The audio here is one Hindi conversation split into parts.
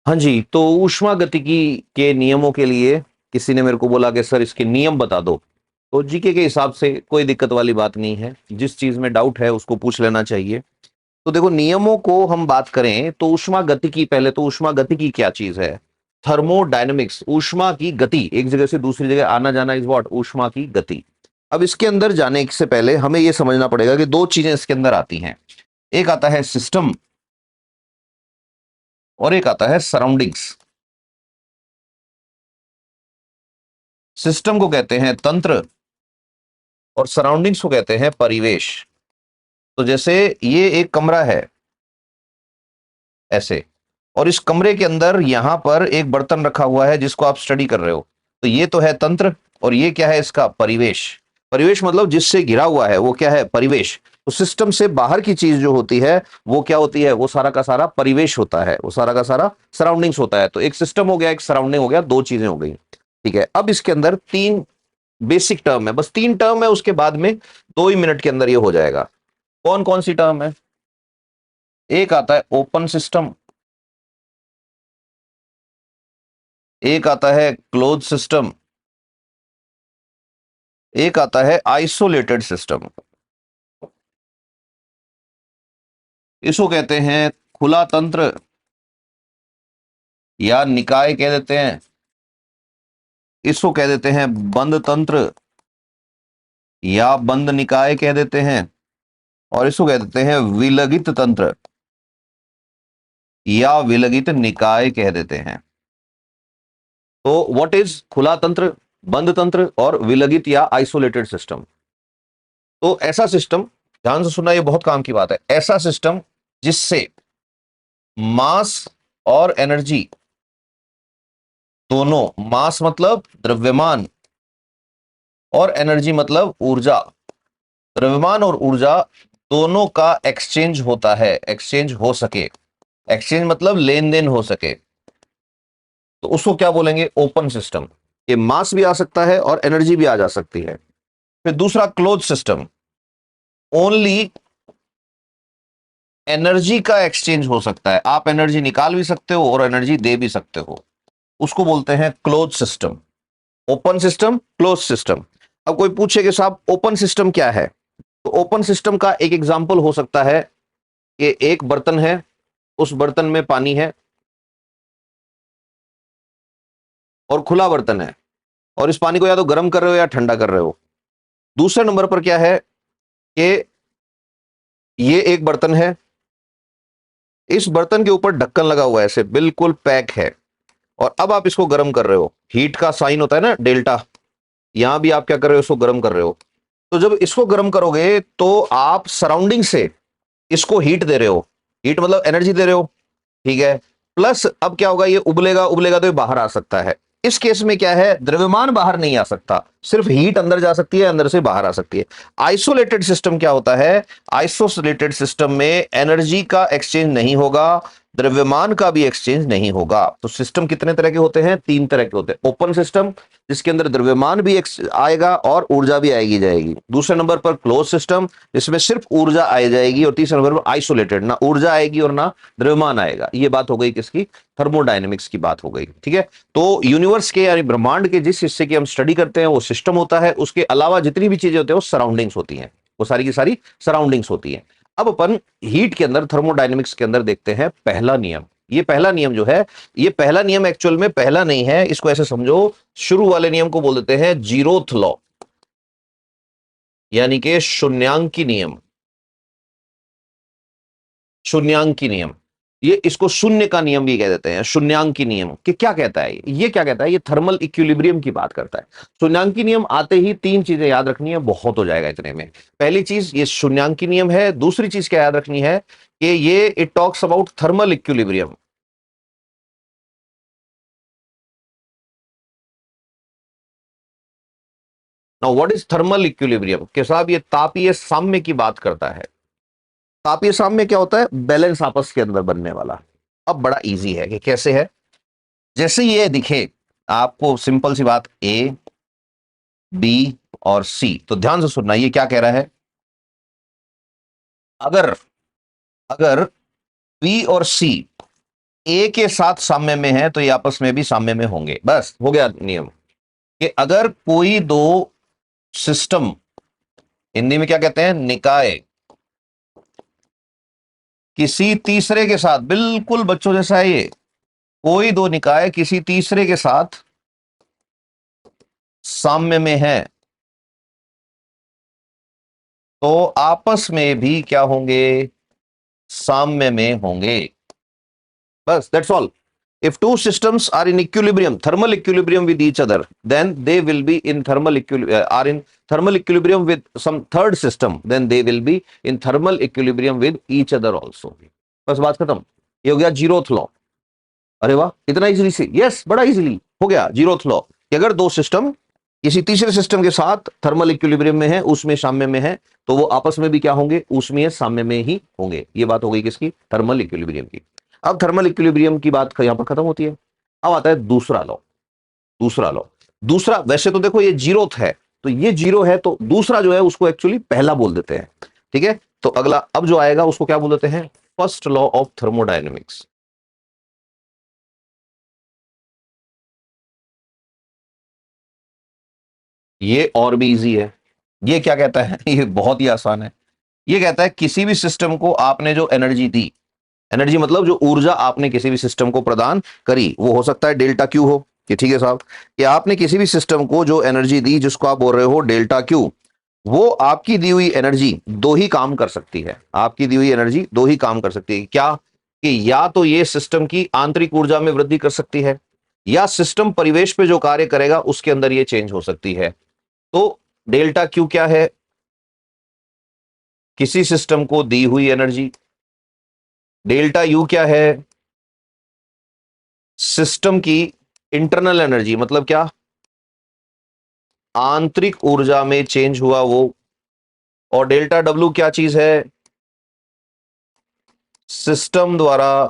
हाँ जी, तो ऊष्मागतिकी के नियमों के लिए किसी ने मेरे को बोला कि सर इसके नियम बता दो। तो जीके के हिसाब से कोई दिक्कत वाली बात नहीं है। जिस चीज़ में डाउट है उसको पूछ लेना चाहिए। तो देखो नियमों को हम बात करें तो ऊष्मागतिकी, पहले तो ऊष्मागतिकी क्या चीज़ है? थर्मोडायनामिक्स, ऊष्मा की गति, एक जगह से दूसरी जगह आना-जाना इज़ व्हाट? ऊष्मा की गति। अब इसके अंदर जाने से पहले हमें यह समझना पड़ेगा कि 2 चीज़ें इसके अंदर आती हैं। एक आता है सिस्टम और एक आता है सराउंडिंग्स। सिस्टम को कहते हैं तंत्र और सराउंडिंग्स को कहते हैं परिवेश। तो जैसे ये एक कमरा है ऐसे, और इस कमरे के अंदर यहां पर एक बर्तन रखा हुआ है जिसको आप स्टडी कर रहे हो। तो ये तो है तंत्र, और ये क्या है? इसका परिवेश। परिवेश मतलब जिससे घिरा हुआ है वो क्या है? परिवेश। तो सिस्टम से बाहर की चीज जो होती है वो क्या होती है? वो सारा का सारा परिवेश होता है, वो सारा का सारा सराउंडिंग्स होता है। तो एक सिस्टम हो गया, एक सराउंडिंग हो गया, 2 चीजें हो गई। ठीक है, अब इसके अंदर 3 बेसिक टर्म है, बस 3 टर्म है, उसके बाद में 2 ही मिनट के अंदर ये हो जाएगा। कौन कौन सी टर्म है? एक आता है ओपन सिस्टम, एक आता है क्लोज सिस्टम, एक आता है आइसोलेटेड सिस्टम। इसको कहते हैं खुला तंत्र या निकाय कह देते हैं। इसको कह देते हैं बंद तंत्र या बंद निकाय कह देते हैं। और इसको कह देते हैं विलगित तंत्र या विलगित निकाय कह देते हैं। तो व्हाट इज खुला तंत्र, बंद तंत्र और विलगित या आइसोलेटेड सिस्टम? तो ऐसा सिस्टम, ध्यान से सुनना, ये बहुत काम की बात है, ऐसा सिस्टम जिससे मास और एनर्जी दोनों, मास मतलब द्रव्यमान और एनर्जी मतलब ऊर्जा, द्रव्यमान और ऊर्जा दोनों का एक्सचेंज होता है, एक्सचेंज हो सके। एक्सचेंज मतलब लेन देन हो सके, तो उसको क्या बोलेंगे? Open system. ये मास भी आ सकता है और एनर्जी भी आ जा सकती है। फिर दूसरा क्लोज सिस्टम, ओनली एनर्जी का एक्सचेंज हो सकता है, आप एनर्जी निकाल भी सकते हो और एनर्जी दे भी सकते हो, उसको बोलते हैं close system. Open system, close system. अब कोई पूछे कि साहब ओपन सिस्टम क्या है? तो ओपन सिस्टम का एक एग्जांपल हो सकता है कि एक बर्तन है, उस बर्तन में पानी है और खुला बर्तन है, और इस पानी को या तो गर्म कर रहे हो या ठंडा कर रहे हो। दूसरे नंबर पर क्या है कि ये एक बर्तन है, इस बर्तन के ऊपर ढक्कन लगा हुआ है, ऐसे बिल्कुल पैक है, और अब आप इसको गर्म कर रहे हो। हीट का साइन होता है ना, डेल्टा, यहां भी आप क्या कर रहे हो? इसको गर्म कर रहे हो। तो जब इसको गर्म करोगे तो आप सराउंडिंग से इसको हीट दे रहे हो, हीट मतलब एनर्जी दे रहे हो, ठीक है। प्लस अब क्या होगा? ये उबलेगा, उबलेगा तो ये बाहर आ सकता है। इस केस में क्या है? द्रव्यमान बाहर नहीं आ सकता, सिर्फ हीट अंदर जा सकती है, अंदर से बाहर आ सकती है। आइसोलेटेड सिस्टम क्या होता है? आइसोलेटेड सिस्टम में एनर्जी का एक्सचेंज नहीं होगा, द्रव्यमान का भी एक्सचेंज नहीं होगा। तो सिस्टम कितने तरह के होते हैं? 3 तरह के होते हैं। ओपन सिस्टम, जिसके अंदर द्रव्यमान भी आएगा और ऊर्जा भी आएगी जाएगी। दूसरे नंबर पर क्लोज सिस्टम, जिसमें सिर्फ ऊर्जा आई जाएगी। और तीसरे नंबर पर आइसोलेटेड, ना ऊर्जा आएगी और ना द्रव्यमान आएगा। ये बात हो गई किसकी? थर्मोडायनेमिक्स की बात हो गई, ठीक है। तो यूनिवर्स के यानी ब्रह्मांड के जिस हिस्से की हम स्टडी करते हैं वो सिस्टम होता है, उसके अलावा जितनी भी चीजें होती है वो सराउंडिंग्स होती हैं, वो सारी की सारी सराउंडिंग्स होती हैं। अब अपन हीट के अंदर, थर्मोडायनेमिक्स के अंदर देखते हैं पहला नियम। ये पहला नियम जो है, ये पहला नियम एक्चुअल में पहला नहीं है, इसको ऐसे समझो, शुरू वाले नियम को बोल देते हैं जीरोथ लॉ, यानी कि शून्यांकी नियम। शून्यांकी नियम, ये इसको शून्य का नियम भी कह देते हैं, शून्यांकी नियम। कि क्या कहता है ये? क्या कहता है? ये थर्मल इक्विलिब्रियम की बात करता है। शून्यांकी नियम आते ही 3 चीजें याद रखनी है, बहुत हो जाएगा इतने में। पहली चीज ये शून्यांकी नियम है। दूसरी चीज क्या याद रखनी है कि ये it talks about thermal equilibrium. Now what is thermal equilibrium? कि साहब ये तापीय साम्य की बात करता है। तापीय साम्य क्या होता है? बैलेंस आपस के अंदर बनने वाला। अब बड़ा इजी है कि कैसे है। जैसे ये दिखे आपको, सिंपल सी बात, ए, बी और सी, तो ध्यान से सुनना, ये क्या कह रहा है? अगर अगर बी और सी ए के साथ साम्य में है तो ये आपस में भी साम्य में होंगे। बस हो गया नियम कि अगर कोई दो सिस्टम, हिंदी में क्या कहते हैं, निकाय, किसी तीसरे के साथ, बिल्कुल बच्चों जैसा है ये, कोई दो निकाय किसी तीसरे के साथ साम्य में है तो आपस में भी क्या होंगे, साम्य में होंगे। बस that's all. If two systems are in equilibrium, thermal equilibrium with each other, then they will be in are in thermal equilibrium with some third system, then they will be in thermal equilibrium with each other also. बस बात खत्म। ये हो गया जीरोथ लॉ। अरे वाह, इतना इजीली से, यस, बड़ा इजीली हो गया जीरोथ लॉ कि अगर दो सिस्टम किसी तीसरे सिस्टम के साथ थर्मल इक्विलिब्रियम में है, उसमें साम्य में है, तो वो आपस में भी क्या होंगे, उसमें साम्य में ही होंगे। ये बात हो गई किसकी, थर्मल इक्विलिब्रियम की। अब थर्मल इक्विलिब्रियम की बात यहां पर खत्म होती है। अब आता है दूसरा लॉ। दूसरा लॉ, दूसरा, वैसे तो देखो ये जीरोथ है, तो ये जीरो है, तो दूसरा जो है उसको एक्चुअली पहला बोल देते हैं। ठीक है, तो अगला अब जो आएगा उसको क्या बोल देते हैं, फर्स्ट लॉ ऑफ थर्मोडायनेमिक्स। ये और भी इजी है। ये क्या कहता है ये बहुत ही आसान है। ये कहता है किसी भी सिस्टम को आपने जो एनर्जी दी, एनर्जी मतलब जो ऊर्जा आपने किसी भी सिस्टम को प्रदान करी, वो हो सकता है डेल्टा क्यू हो, कि ठीक है साहब, कि आपने किसी भी सिस्टम को जो एनर्जी दी जिसको आप बोल रहे हो डेल्टा क्यू, वो आपकी दी हुई एनर्जी दो ही काम कर सकती है। आपकी दी हुई एनर्जी दो ही काम कर सकती है, क्या, कि या तो ये सिस्टम की आंतरिक ऊर्जा में वृद्धि कर सकती है, या सिस्टम परिवेश पे जो कार्य करेगा उसके अंदर ये चेंज हो सकती है। तो डेल्टा क्यू क्या है, किसी सिस्टम को दी हुई एनर्जी। डेल्टा यू क्या है, सिस्टम की इंटरनल एनर्जी, मतलब क्या, आंतरिक ऊर्जा में चेंज हुआ वो। और डेल्टा डब्ल्यू क्या चीज है, सिस्टम द्वारा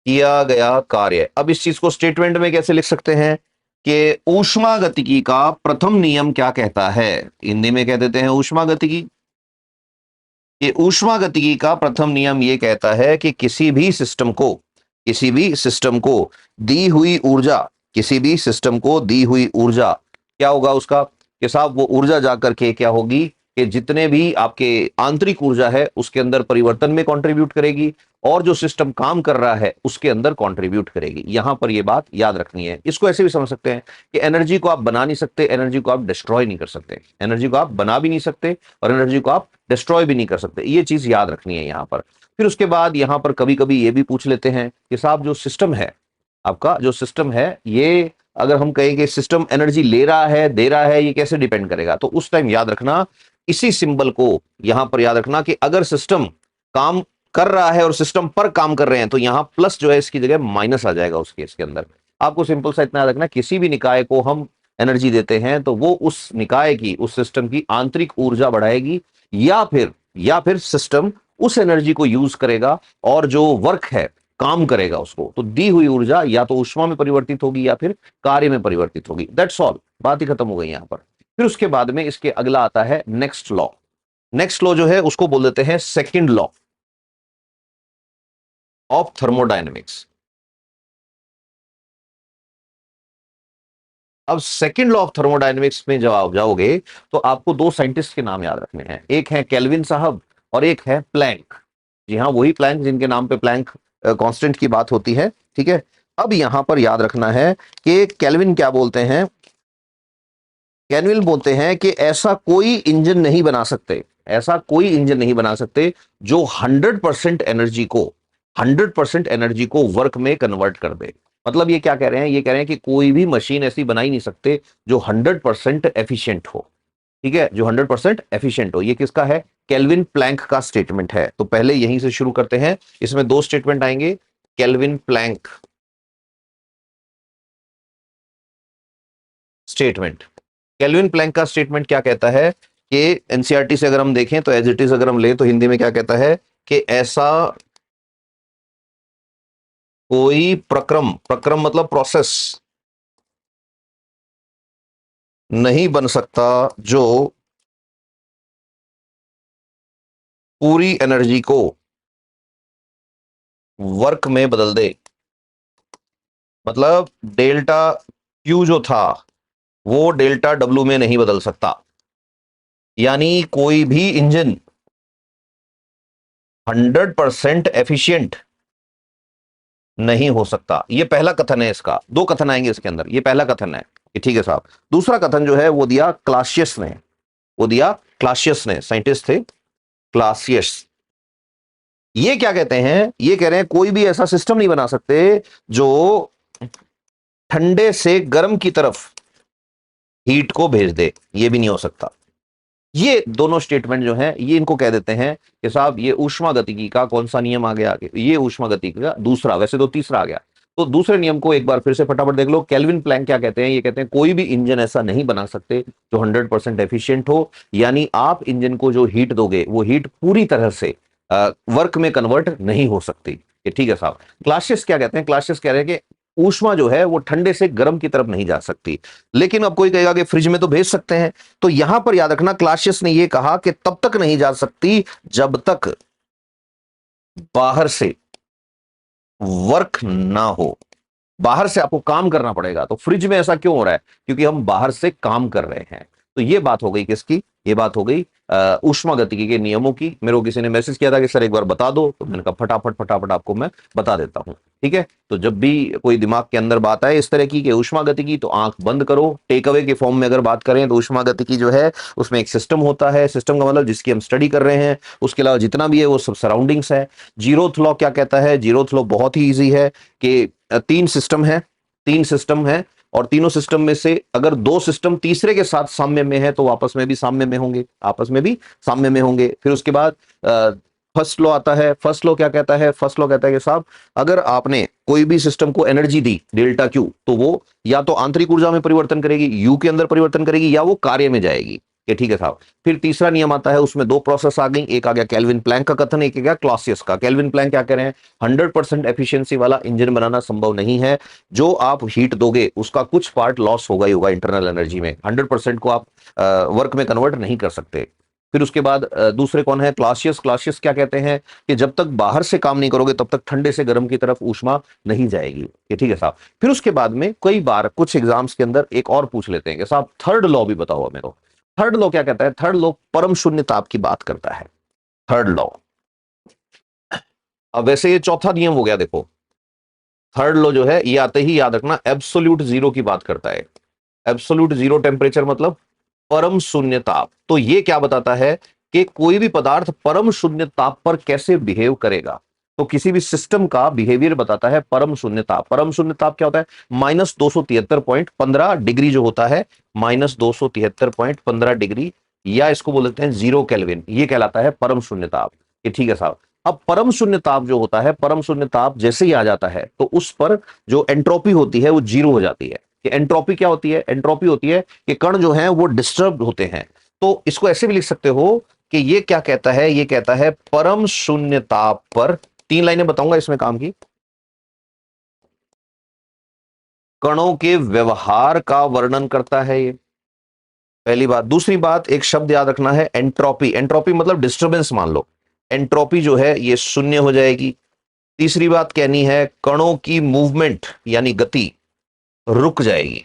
किया गया कार्य। अब इस चीज को स्टेटमेंट में कैसे लिख सकते हैं कि ऊष्मागतिकी का प्रथम नियम क्या कहता है, हिंदी में कह देते हैं ऊष्मागतिकी। ये ऊष्मागतिकी का प्रथम नियम ये कहता है कि किसी भी सिस्टम को दी हुई ऊर्जा, किसी भी सिस्टम को दी हुई ऊर्जा क्या होगा उसका, कि साहब वो ऊर्जा जाकर के क्या होगी, कि जितने भी आपके आंतरिक ऊर्जा है उसके अंदर परिवर्तन में कंट्रीब्यूट करेगी, और जो सिस्टम काम कर रहा है उसके अंदर कंट्रीब्यूट करेगी। यहां पर ये बात याद रखनी है। इसको ऐसे भी समझ सकते हैं कि एनर्जी को आप बना नहीं सकते, एनर्जी को आप डिस्ट्रॉय नहीं कर सकते, एनर्जी को आप बना भी नहीं सकते और एनर्जी को आप डिस्ट्रॉय भी नहीं कर सकते। ये चीज याद रखनी है यहां पर। फिर उसके बाद यहां पर कभी कभी ये भी पूछ लेते हैं कि साहब जो सिस्टम है, आपका जो सिस्टम है, ये अगर हम कहें कि सिस्टम एनर्जी ले रहा है दे रहा है, ये कैसे डिपेंड करेगा, तो उस टाइम याद रखना, इसी सिंबल को यहां पर याद रखना कि अगर सिस्टम काम कर रहा है और सिस्टम पर काम कर रहे हैं तो यहां प्लस जो है इसकी जगह माइनस आ जाएगा उस केस के अंदर। आपको सिंपल सा इतना याद रखना, किसी भी निकाय को हम एनर्जी देते हैं तो वो उस निकाय की, उस सिस्टम की आंतरिक ऊर्जा बढ़ाएगी, या फिर सिस्टम उस एनर्जी को यूज करेगा और जो वर्क है, काम करेगा उसको। तो दी हुई ऊर्जा या तो ऊष्मा में परिवर्तित होगी या फिर कार्य में परिवर्तित होगी। दैट्स ऑल, बात ही खत्म हो गई यहां पर। फिर उसके बाद में इसके अगला आता है नेक्स्ट लॉ। नेक्स्ट लॉ जो है उसको बोल देते हैं सेकंड लॉ ऑफ थर्मोडायनेमिक्स। अब सेकंड लॉ ऑफ थर्मोडायनेमिक्स में जब आप जाओगे तो आपको दो साइंटिस्ट के नाम याद रखने हैं, एक है केल्विन साहब और एक है प्लैंक। जी हाँ, वही प्लैंक जिनके नाम पे प्लैंक कांस्टेंट की बात होती है। ठीक है, अब यहां पर याद रखना है कि केल्विन क्या बोलते हैं, केल्विन बोलते हैं कि ऐसा कोई इंजन नहीं बना सकते, ऐसा कोई इंजन नहीं बना सकते जो 100% एनर्जी को वर्क में कन्वर्ट कर दे। मतलब ये क्या कह रहे हैं, ये कह रहे हैं कि कोई भी मशीन ऐसी बना ही नहीं सकते जो 100% एफिशिएंट हो। ठीक है, जो 100% एफिशिएंट हो। ये किसका है, केल्विन प्लैंक का स्टेटमेंट है। तो पहले यहीं से शुरू करते हैं, इसमें दो स्टेटमेंट आएंगे। Kelvin Planck statement, Kelvin Planck का स्टेटमेंट क्या कहता है कि एनसीईआरटी से अगर हम देखें तो एज इट इज अगर हम लें तो हिंदी में क्या कहता है कि ऐसा कोई प्रक्रम, प्रक्रम मतलब प्रोसेस, नहीं बन सकता जो पूरी एनर्जी को वर्क में बदल दे, मतलब डेल्टा क्यू जो था वो डेल्टा डब्ल्यू में नहीं बदल सकता। यानी कोई भी इंजन 100% एफिशिएंट नहीं हो सकता। ये पहला कथन है इसका, दो कथन आएंगे इसके अंदर, ये पहला कथन है कि ठीक है साहब। दूसरा कथन जो है वो दिया क्लासियस ने, वो दिया क्लासियस ने, साइंटिस्ट थे क्लासियस। ये क्या कहते हैं, ये कह रहे हैं कोई भी ऐसा सिस्टम नहीं बना सकते जो ठंडे से गर्म की तरफ हीट को भेज दे, ये भी नहीं हो सकता। ये दोनों स्टेटमेंट जो है ये इनको कह देते हैं कि साहब ये ऊष्मागतिकी का कौन सा नियम आ गया आगे, ये ऊष्मागतिकी का दूसरा, वैसे तो तीसरा आ गया। तो दूसरे नियम को एक बार फिर से फटाफट देख लो। केल्विन प्लैंक क्या कहते हैं, ये कहते हैं कोई भी इंजन ऐसा नहीं बना सकते जो 100% एफिशिएंट हो, यानी आप इंजन को जो हीट दोगे वो हीट पूरी तरह से वर्क में कन्वर्ट नहीं हो सकती। ये ठीक है साहब। क्लासियस क्या कहते हैं, क्लासियस कह रहे हैं कि ऊष्मा जो है वो ठंडे से गर्म की तरफ नहीं जा सकती। लेकिन अब कोई कहेगा कि फ्रिज में तो भेज सकते हैं, तो यहां पर याद रखना क्लासियस ने यह कहा कि तब तक नहीं जा सकती जब तक बाहर से वर्क ना हो, बाहर से आपको काम करना पड़ेगा। तो फ्रिज में ऐसा क्यों हो रहा है, क्योंकि हम बाहर से काम कर रहे हैं। तो ये बात हो गई किसकी, ये बात हो गई ऊष्मागतिकी के नियमों की। मेरे को किसी ने मैसेज किया था कि सर एक बार बता दो, तो मैंने कहा फटाफट फटाफट आपको मैं बता देता हूं। ठीक है, तो जब भी कोई दिमाग के अंदर बात आए इस तरह की कि ऊष्मागतिकी, तो आंख बंद करो। टेक अवे के फॉर्म में अगर बात करें तो ऊष्मागतिकी जो है उसमें एक सिस्टम होता है, सिस्टम का मतलब जिसकी हम स्टडी कर रहे हैं, उसके अलावा जितना भी है वो सब सराउंडिंग्स है। जीरोथ लॉ क्या कहता है, जीरोथ लॉ बहुत ही ईजी है कि तीन सिस्टम है, तीन सिस्टम है, और तीनों सिस्टम में से अगर दो सिस्टम तीसरे के साथ साम्य में है तो आपस में भी साम्य में होंगे, आपस में भी साम्य में होंगे। फिर उसके बाद फर्स्ट लॉ आता है। फर्स्ट लॉ क्या कहता है, फर्स्ट लॉ कहता है कि साहब अगर आपने कोई भी सिस्टम को एनर्जी दी डेल्टा क्यू, तो वो या तो आंतरिक ऊर्जा में परिवर्तन करेगी, यू के अंदर परिवर्तन करेगी, या वो कार्य में जाएगी। ये ठीक है साहब। फिर तीसरा नियम आता है, उसमें दो प्रोसेस आ गई, एक आ गया केल्विन प्लैंक का कथन, एक आ गया क्लासियस का। केल्विन प्लैंक क्या कह रहे हैं, 100% एफिशिएंसी वाला इंजन बनाना संभव नहीं है। जो आप हीट दोगे उसका कुछ पार्ट लॉस होगा ही होगा इंटरनल एनर्जी में, 100% को आप वर्क में कन्वर्ट नहीं कर सकते। फिर उसके बाद दूसरे कौन है, क्लासियस। क्लासियस क्या कहते हैं कि जब तक बाहर से काम नहीं करोगे तब तक ठंडे से गर्म की तरफ ऊष्मा नहीं जाएगी। ये ठीक है साहब। फिर उसके बाद में कई बार कुछ एग्जाम्स के अंदर एक और पूछ लेते हैं कि साहब थर्ड लॉ भी बताओ मेरे को। थर्ड लॉ क्या कहता है, थर्ड लॉ परम शून्य ताप की बात करता है, थर्ड लॉ। अब वैसे ये चौथा नियम हो गया, देखो थर्ड लॉ जो है ये आते ही याद रखना एब्सोल्यूट जीरो की बात करता है। एब्सोल्यूट जीरो टेम्परेचर मतलब परम शून्य ताप। तो ये क्या बताता है कि कोई भी पदार्थ परम शून्य ताप पर कैसे बिहेव करेगा। तो किसी भी सिस्टम का बिहेवियर बताता है परम शून्य ताप। परम शून्य ताप क्या होता है, -273.15 डिग्री जो होता है, -273.15 डिग्री, या इसको बोल देते हैं 0 केल्विन, ये कहलाता है परम शून्य ताप। ये ठीक है साहब। अब परम शून्य ताप जो होता है, परम शून्य ताप जैसे ही आ जाता है तो उस पर जो एंट्रोपी होती है वो जीरो हो जाती है। कि एंट्रोपी क्या होती है, एंट्रोपी होती है कि कण जो हैं वो डिस्टर्ब होते हैं। तो इसको ऐसे भी लिख सकते हो कि ये क्या कहता है, ये कहता है परम शून्य ताप पर, तीन लाइनें बताऊंगा इसमें काम की, कणों के व्यवहार का वर्णन करता है ये, पहली बात। दूसरी बात, एक शब्द याद रखना है एंट्रोपी। एंट्रोपी मतलब डिस्टर्बेंस मान लो, एंट्रोपी जो है ये शून्य हो जाएगी। तीसरी बात कहनी है कणों की मूवमेंट यानी गति रुक जाएगी,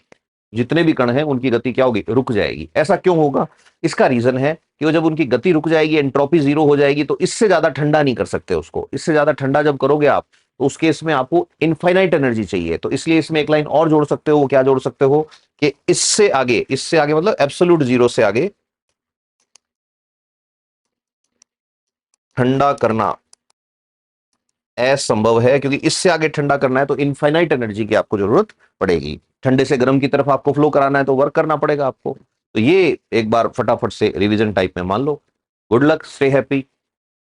जितने भी कण हैं उनकी गति क्या होगी, रुक जाएगी। ऐसा क्यों होगा, इसका रीजन है कि वो जब उनकी गति रुक जाएगी, एंट्रोपी जीरो हो जाएगी, तो इससे ज्यादा ठंडा नहीं कर सकते उसको। इससे ज्यादा ठंडा जब करोगे आप तो उस केस में आपको इनफाइनाइट एनर्जी चाहिए। तो इसलिए इसमें एक लाइन और जोड़ सकते हो, वो क्या जोड़ सकते हो कि इससे आगे मतलब एब्सोल्यूट जीरो से आगे ठंडा करना असंभव है, क्योंकि इससे आगे ठंडा करना है तो इनफाइनाइट एनर्जी की आपको जरूरत पड़ेगी। ठंडे से गर्म की तरफ आपको फ्लो कराना है तो वर्क करना पड़ेगा आपको। तो ये एक बार फटाफट से रिवीजन टाइप में मान लो। Good luck, stay happy.